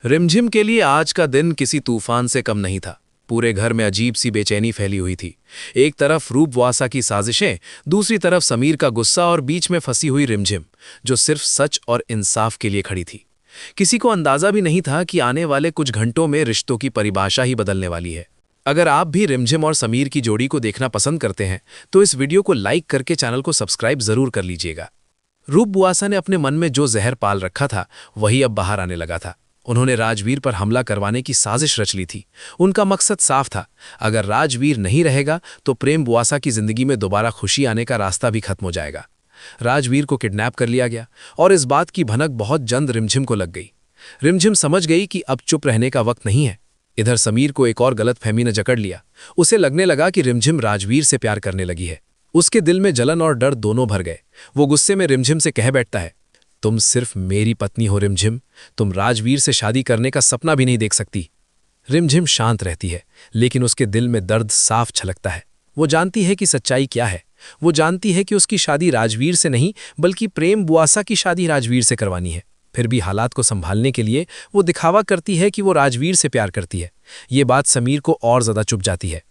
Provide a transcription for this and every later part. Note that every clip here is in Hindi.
रिमझिम के लिए आज का दिन किसी तूफान से कम नहीं था। पूरे घर में अजीब सी बेचैनी फैली हुई थी। एक तरफ रूपवासा की साजिशें, दूसरी तरफ समीर का गुस्सा और बीच में फंसी हुई रिमझिम, जो सिर्फ सच और इंसाफ के लिए खड़ी थी। किसी को अंदाजा भी नहीं था कि आने वाले कुछ घंटों में रिश्तों की परिभाषा ही बदलने वाली है। अगर आप भी रिमझिम और समीर की जोड़ी को देखना पसंद करते हैं तो इस वीडियो को लाइक करके चैनल को सब्सक्राइब जरूर कर लीजिएगा। रूपवासा ने अपने मन में जो जहर पाल रखा था वही अब बाहर आने लगा था। उन्होंने राजवीर पर हमला करवाने की साजिश रच ली थी। उनका मकसद साफ था, अगर राजवीर नहीं रहेगा तो प्रेम बुआसा की जिंदगी में दोबारा खुशी आने का रास्ता भी खत्म हो जाएगा। राजवीर को किडनैप कर लिया गया और इस बात की भनक बहुत जल्द रिमझिम को लग गई। रिमझिम समझ गई कि अब चुप रहने का वक्त नहीं है। इधर समीर को एक और गलतफहमी ने जकड़ लिया। उसे लगने लगा कि रिमझिम राजवीर से प्यार करने लगी है। उसके दिल में जलन और डर दोनों भर गए। वो गुस्से में रिमझिम से कह बैठता है, तुम सिर्फ मेरी पत्नी हो रिमझिम, तुम राजवीर से शादी करने का सपना भी नहीं देख सकती। रिमझिम शांत रहती है, लेकिन उसके दिल में दर्द साफ छलकता है। वो जानती है कि सच्चाई क्या है। वो जानती है कि उसकी शादी राजवीर से नहीं बल्कि प्रेम बुआसा की शादी राजवीर से करवानी है। फिर भी हालात को संभालने के लिए वो दिखावा करती है कि वो राजवीर से प्यार करती है। ये बात समीर को और ज्यादा चुभ जाती है।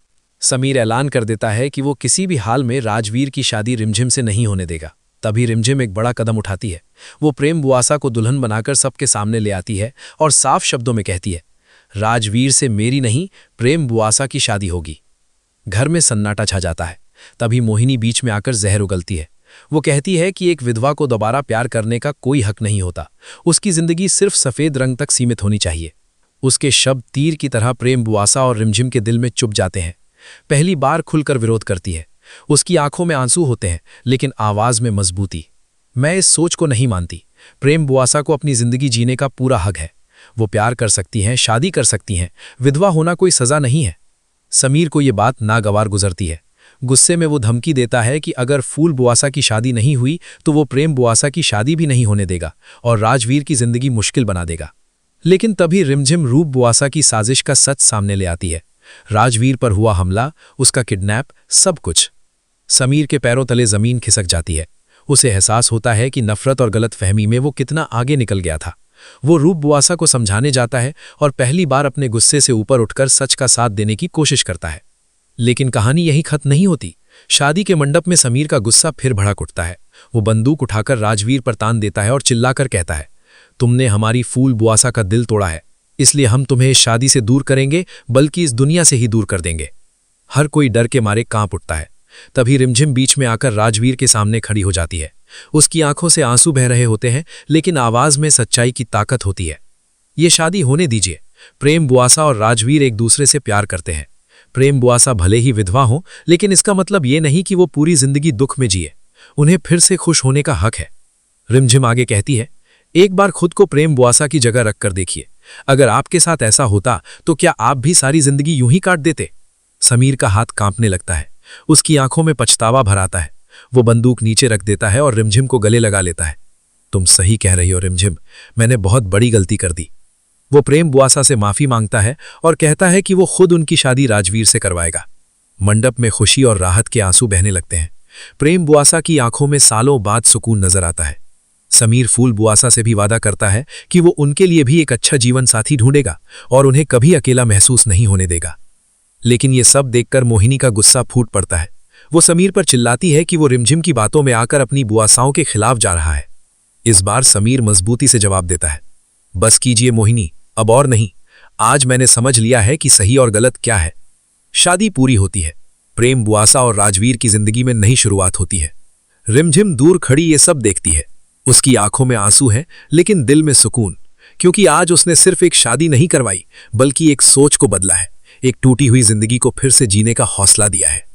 समीर ऐलान कर देता है कि वो किसी भी हाल में राजवीर की शादी रिमझिम से नहीं होने देगा। तभी रिमझिम एक बड़ा कदम उठाती है। वो प्रेम बुआसा को दुल्हन बनाकर सबके सामने ले आती है और साफ शब्दों में कहती है, राजवीर से मेरी नहीं प्रेम बुआसा की शादी होगी। घर में सन्नाटा छा जाता है। तभी मोहिनी बीच में आकर जहर उगलती है। वो कहती है कि एक विधवा को दोबारा प्यार करने का कोई हक नहीं होता। उसकी जिंदगी सिर्फ सफेद रंग तक सीमित होनी चाहिए। उसके शब्द तीर की तरह प्रेम बुआसा और रिमझिम के दिल में चुभ जाते हैं। पहली बार खुलकर विरोध करती है। उसकी आंखों में आंसू होते हैं, लेकिन आवाज में मजबूती। मैं इस सोच को नहीं मानती। प्रेम बुआसा को अपनी जिंदगी जीने का पूरा हक है। वो प्यार कर सकती हैं, शादी कर सकती हैं। विधवा होना कोई सजा नहीं है। समीर को ये बात नागवार गुजरती है। गुस्से में वो धमकी देता है कि अगर फूल बुआसा की शादी नहीं हुई तो वो प्रेम बुआसा की शादी भी नहीं होने देगा और राजवीर की जिंदगी मुश्किल बना देगा। लेकिन तभी रिमझिम रूप बुआसा की साजिश का सच सामने ले आती है। राजवीर पर हुआ हमला, उसका किडनैप, सब कुछ। समीर के पैरों तले जमीन खिसक जाती है। उसे एहसास होता है कि नफरत और गलतफहमी में वो कितना आगे निकल गया था। वो रूप बुआसा को समझाने जाता है और पहली बार अपने गुस्से से ऊपर उठकर सच का साथ देने की कोशिश करता है। लेकिन कहानी यही खत्म नहीं होती। शादी के मंडप में समीर का गुस्सा फिर भड़क उठता है। वो बंदूक उठाकर राजवीर पर तान देता है और चिल्लाकर कहता है, तुमने हमारी फूल बुआसा का दिल तोड़ा है, इसलिए हम तुम्हें इस शादी से दूर करेंगे, बल्कि इस दुनिया से ही दूर कर देंगे। हर कोई डर के मारे कांप उठता है। तभी रिमझिम बीच में आकर राजवीर के सामने खड़ी हो जाती है। उसकी आंखों से आंसू बह रहे होते हैं, लेकिन आवाज में सच्चाई की ताकत होती है। ये शादी होने दीजिए। प्रेम बुआसा और राजवीर एक दूसरे से प्यार करते हैं। प्रेम बुआसा भले ही विधवा हो, लेकिन इसका मतलब ये नहीं कि वो पूरी जिंदगी दुख में जिए। उन्हें फिर से खुश होने का हक है। रिमझिम आगे कहती है, एक बार खुद को प्रेम बुआसा की जगह रखकर देखिए। अगर आपके साथ ऐसा होता तो क्या आप भी सारी जिंदगी यूं ही काट देते? समीर का हाथ कांपने लगता है। उसकी आंखों में पछतावा भर आता है। वो बंदूक नीचे रख देता है और रिमझिम को गले लगा लेता है। तुम सही कह रही हो रिमझिम, मैंने बहुत बड़ी गलती कर दी। वो प्रेम बुआसा से माफी मांगता है और कहता है कि वो खुद उनकी शादी राजवीर से करवाएगा। मंडप में खुशी और राहत के आंसू बहने लगते हैं। प्रेम बुआसा की आंखों में सालों बाद सुकून नजर आता है। समीर फूल बुआसा से भी वादा करता है कि वो उनके लिए भी एक अच्छा जीवन साथी ढूंढेगा और उन्हें कभी अकेला महसूस नहीं होने देगा। लेकिन ये सब देखकर मोहिनी का गुस्सा फूट पड़ता है। वो समीर पर चिल्लाती है कि वो रिमझिम की बातों में आकर अपनी बुआसाओं के खिलाफ जा रहा है। इस बार समीर मजबूती से जवाब देता है, बस कीजिए मोहिनी, अब और नहीं। आज मैंने समझ लिया है कि सही और गलत क्या है। शादी पूरी होती है। प्रेम बुआसा और राजवीर की जिंदगी में नई शुरुआत होती है। रिमझिम दूर खड़ी ये सब देखती है। उसकी आंखों में आंसू हैं, लेकिन दिल में सुकून, क्योंकि आज उसने सिर्फ एक शादी नहीं करवाई बल्कि एक सोच को बदला है। एक टूटी हुई जिंदगी को फिर से जीने का हौसला दिया है।